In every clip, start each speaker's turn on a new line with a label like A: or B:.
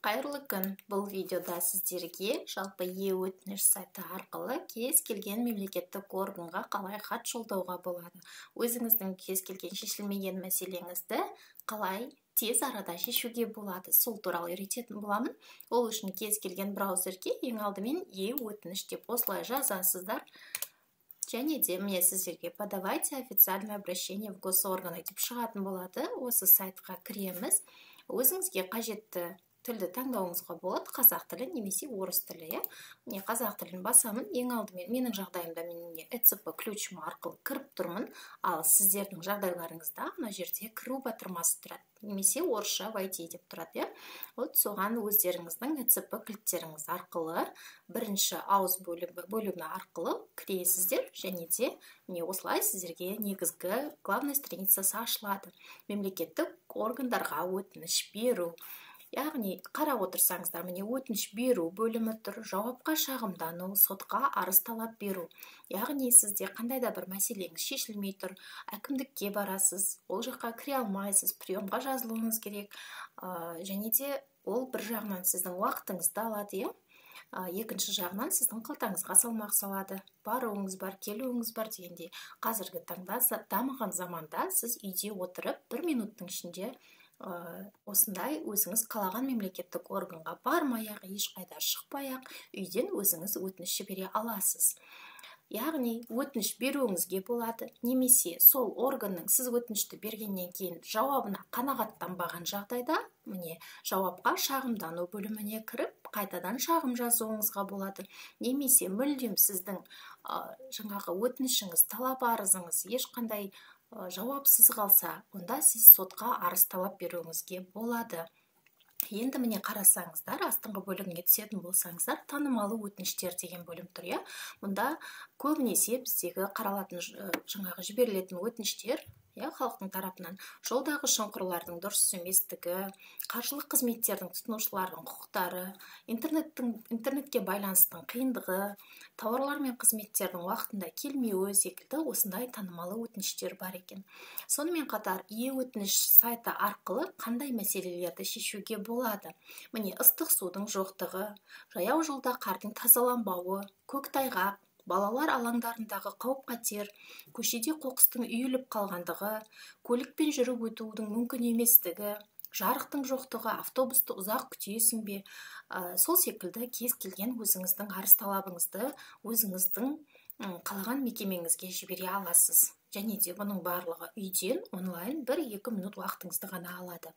A: Қайырлы күн. Бұл видеода сіздерге жалпы өтініш сайты арқылы кез келген мемлекеттік органға қалай хат жолдауға болады. Өзіңіздің кез келген шешілмеген мәселеңізді қалай тез арада шешуге болады. Сол туралы үйрететін боламын. Ол үшін кез келген браузерге ең алдымен өтініш деп осылай жазасыздар. Және де міне сіздерге подавайте официальное обращение в госорганы деп шығатын болады. Осы сайтқа кіреміз. Өзіңізге қажетті тілді таңдауыңызға болады, қазақ тілі немесе орыс тілі. Міне қазақ тілін басамын. Ең алдымен менің жағдайымда мен ЭЦП ключім арқылы кіріп тұрмын, ал сіздердің жағдайларыңызда мына жерде кіру батырмасы тұрады. Немесе орысша войти деп тұрады. Вот соған өздеріңіздің ЭЦП кілттеріңіз арқылы бірінші ауыз бөлімі арқылы кіресіздер, және де міне осылай сіздерге негізгі главная страницасы ашылады. Мемлекеттік органдарға өтініш беру. Яғни қарап отырсаңыздар, міне өтініш беру бөлімі тұр, жауапқа шағымдану, сотқа арыз талап беру. Яғни сізде қандай да бір мәселеңіз шешілмей тұр, әкімдікке барасыз, ол жаққа кіре алмайсыз, приемға жазылуыңыз керек, және де ол бір жағынан сіздің уақытыңызды алады, екінші жағынан сіздің қалтаңызға салмақ салады. Баруыңыз бар, келуіңіз бар дегендей. Қазіргі таңда дамыған заманда сіз үйде отырып, 1 минуттың ішінде осындай өзіңіз қалаған мемлекеттік органға бармай-ақ, ешқайда шықпай-ақ, үйден өзіңіз өтініш жібере аласыз. Яғни өтініш беруіңізге болады, немесе сол органның сіз өтінішті бергеннен кейін жауабына қанағаттанбаған жағдайда, міне жауапқа шағымдану бөліміне кіріп, қайтадан шағым жазуыңызға болады. Немесе мүлдем сіздің жаңағы өтінішіңіз, талап арызыңыз ешқандай жауапсыз қалса, онда сіз сотқа арыз талап беруіңізге болады. Енді міне қарасаңыздар, астыңғы бөлігіне түсетін болсаңыздар, танымалы өтініштер деген бөлім тұр. Мұнда көбінесе біздегі қаралатын жаңағы жіберілетін өтініштер халықтың тарапынан жолдағы шұңқырлардың дұрыс еместігі, қаржылық қызметтердің тұтынушылардың құқықтары, интернетке байланыстың қиындығы, тауарлар мен қызметтердің уақытында келмеуі секілді осындай танымалы өтініштер бар екен. Сонымен қатар өтініш сайты арқылы қандай мәселелерді шешуге болады? Міне ыстық судың жоқтығы, жаяу жолда қардың тазаланбауы, көктайғақ, балалар алаңдарындағы қауіп-қатер, көшеде қоқыстың үйіліп қалғандығы, көлікпен жүріп өтудің мүмкін еместігі, жарықтың жоқтығы, автобусты ұзақ күтесің бе, сол секілді кез келген өзіңіздің арыз талабыңызды өзіңіздің қалаған мекемеңізге жібере аласыз. Және де бұның барлығы үйден онлайн 1-2 минут уақытыңызды ғана алады.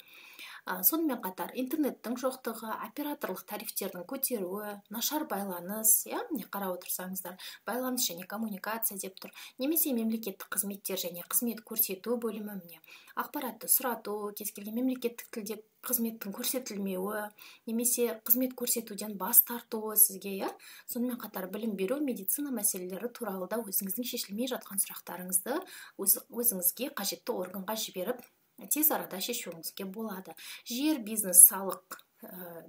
A: Сонымен қатар интернеттің жоқтығы, операторлық тарифтердің көтеруі, нашар байланыс, міне қарап отырсаңыздар, байланыс және коммуникация деп тұр. Немесе мемлекеттік қызметтер және қызмет көрсету бөлімі, міне ақпаратты сұрату, кез келген мемлекеттік тілде қызметтің көрсетілмеуі, немесе қызмет көрсетуден бас тартуы сізге, сонымен қатар білім беру, медицина мәселелері туралы да өзіңіздің шешілмей жатқан сұрақтарыңызды өзіңізге қажетті органға жіберіп, тез арада шешуіңізге болады. Жер, бизнес, салық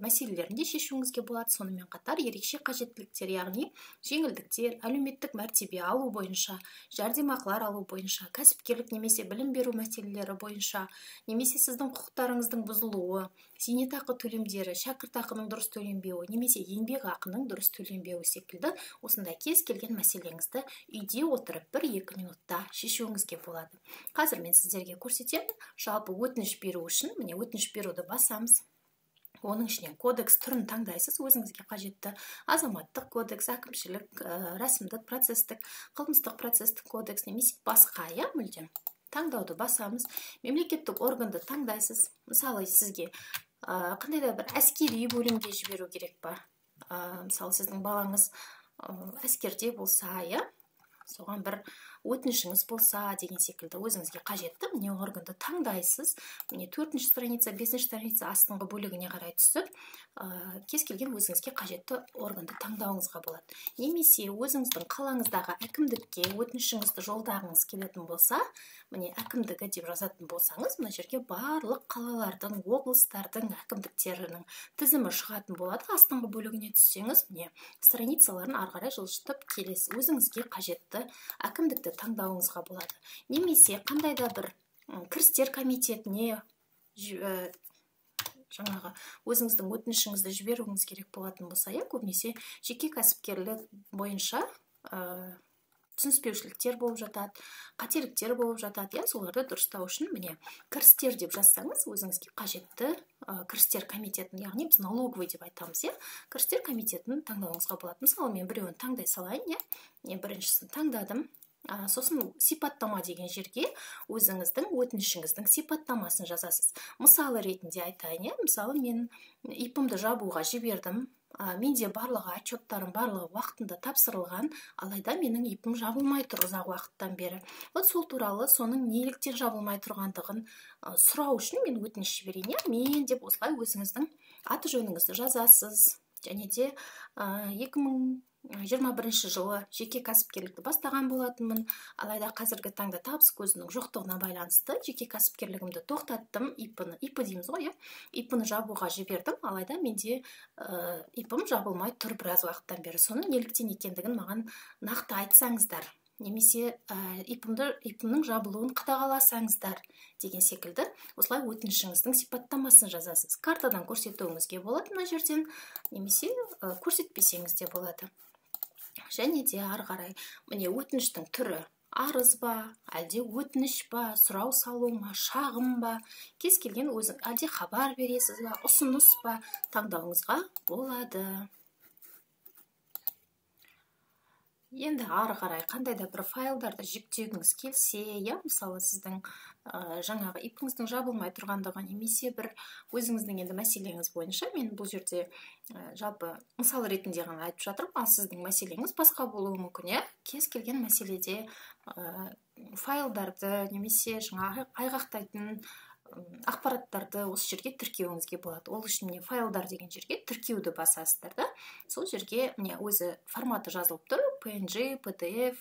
A: мәселелерінде шешуіңізге болады. Сонымен қатар ерекше қажеттіліктер, яғни жеңілдіктер, әлеуметтік мәртебе алу бойынша, жәрдемақылар алу бойынша, кәсіпкерлік немесе білім беру мәселелері бойынша, немесе сіздің құқықтарыңыздың бұзылуы, зейнетақы төлемдері, шәкіртақының дұрыс төленбеуі, немесе еңбекақының дұрыс төленбеуі секілді осындай кез келген мәселеңізді үйде отырып 1-2 минутта шешуіңізге болады. Қазір мен сіздерге көрсетемін. Жалпы өтініш беру үшін, міне өтініш беруді басамыз. Оның ішінен кодекс түрін таңдайсыз, өзіңізге қажетті азаматтық кодекс, әкімшілік, рәсімдік процестік, қылмыстық процестік кодекс немесе басқа, мүлдем таңдауды басамыз. Мемлекеттік органды таңдайсыз. Мысалы, сізге қандай да бір әскери бөлімге жіберу керек па? Мысалы, сіздің балаңыз әскерде болса, соған бір өтінішіңіз болса деген секілді өзіңізге қажетті міне органды таңдайсыз. Міне 4-ші страница, 5-ші страница астыңғы бөлігіне қарай түсіп, кез келген өзіңізге қажетті органды таңдауыңызға болады. Немесе өзіңіздің қалаңыздағы әкімдікке өтінішіңізді жолдағыңыз келетін болса, міне әкімдігі деп жазатын болсаңыз, мына жерге барлық қалалардың, облыстардың әкімдіктерінің тізімі шығатын болады. Астыңғы бөлігіне түссеңіз, міне страницаларын ары қарай жылжытып келесіз. Өзіңізге қажетті әкімдікті таңдауыңызға болады. Немесе қандай да бір кірістер комитетіне жаңағы өзіңіздің өтінішіңізді жіберуіңіз керек болатын болса, көбінесе жеке кәсіпкерлік бойынша түсініспеушіліктер болып жатады, қателіктер болып жатады. Соларды дұрыстау үшін міне кірістер деп жазсаңыз, өзіңізге қажетті кірістер комитетін, яғни біз налоговый деп айтамыз, кірістер комитетін таңдауыңызға болады. Мысалы, мен біреуін таңдай салайын, біріншісін таңдадым. Сосын сипаттама деген жерге өзіңіздің өтінішіңіздің сипаттамасын жазасыз. Мысалы ретінде айтайын, мысалы мен ипымды жабуға жібердім. Менде барлығы отчеттарым барлығы уақытында тапсырылған, алайда менің ипым жабылмай тұр ұзақ уақыттан бері. Сол туралы соның неліктен жабылмай тұрғандығын сұрау үшін мен өтініш жіберейін. Мен деп осылай өзіңіздің аты жөніңізді жазасыз. Және де 2021 жылы жеке кәсіпкерлікті бастаған болатынмын, алайда қазіргі таңда табыс көзінің жоқтығына байланысты жеке кәсіпкерлігімді тоқтаттым. ИП дейміз ғой, ИПны жабуға жібердім, алайда менде ИПым жабылмай тұр біраз уақыттан бері. Соның неліктен екендігін маған нақты айтсаңыздар, немесе ипымның жабылуын қадағаласаңыздар деген секілді осылай өтінішіңіздің сипаттамасын жазасыз. Картадан көрсетуіңізге болады мына жерден, немесе көрсетпесеңіз де болады. Және де ары қарай міне өтініштің түрі арыз ба, әлде өтініш ба, сұрау салу ма, шағым ба, кез келген әлде хабар бересіз ба, ұсыныс ба, таңдауыңызға болады. Енді ары қарай қандай да бір файлдарды жүктегіңіз келсе, мысалы сіздің жаңағы ипіңіздің жабылмай тұрғандығы, немесе бір өзіңіздің енді мәселеңіз бойынша, мен бұл жерде жалпы мысал ретінде ғана айтып жатырмын, ал сіздің мәселеңіз басқа болуы мүмкін, кез келген мәселеде файлдарды немесе жаңағы айғақтайтын ақпараттарды осы жерге тіркеуіңізге болады. Ол үшін міне файлдар деген жерге тіркеуді басасыздар да. Сол жерге міне өзі форматы жазылып тұр, PNG, PDF,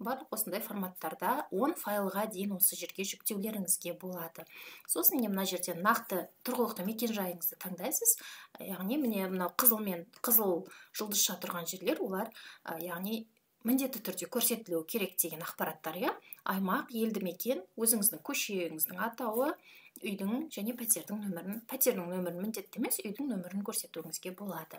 A: барлық осындай форматтарда 10 файлға дейін осы жерге жүктеулеріңізге болады. Сосын мына жерден нақты тұрғылықты мекен жайыңызды таңдайсыз. Яғни міне мынау қызыл жұлдызша тұрған жерлер, олар яғни міндетті түрде көрсетілуі керек деген ақпараттар, аймақ, елді мекен, өзіңіздің көшеңіздің атауы, үйдің және пәтердің нөмірін міндетті емес, үйдің нөмірін көрсетуіңізге болады.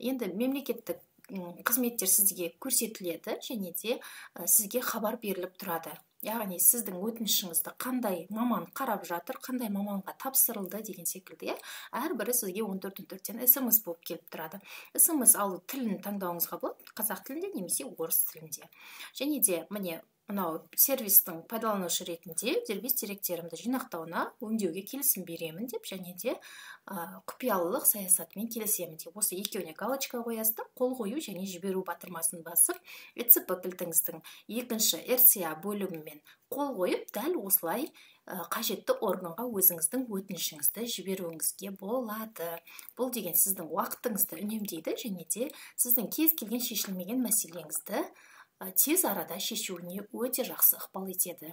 A: Енді мемлекеттік қызметтер сізге көрсетіледі, және де сізге хабар беріліп тұрады. Яғни сіздің өтінішіңізді қандай маман қарап жатыр, қандай маманға тапсырылды деген секілді, әрбірі сізге 14-14-тен SMS болып келіп тұрады. SMS алу тілін таңдауыңызға болады, қазақ тілінде немесе орыс тілінде. Және де міне мынау сервистің пайдаланушы ретінде дербес деректерімді жинақтауына өңдеуге келісім беремін деп, және де құпиялылық саясатымен келісемін деп, осы екеуіне галочка қоясыз, қол қою және жіберу батырмасын басып, ЕЦП кілтіңіздің екінші RCA бөлігімен қол қойып, дәл осылай қажетті органға өзіңіздің өтінішіңізді жіберуіңізге болады. Бұл деген сіздің уақытыңызды үнемдейді, және де сіздің кез келген шешілмеген мәселеңізді тез арада шешуіне өте жақсы ықпал етеді.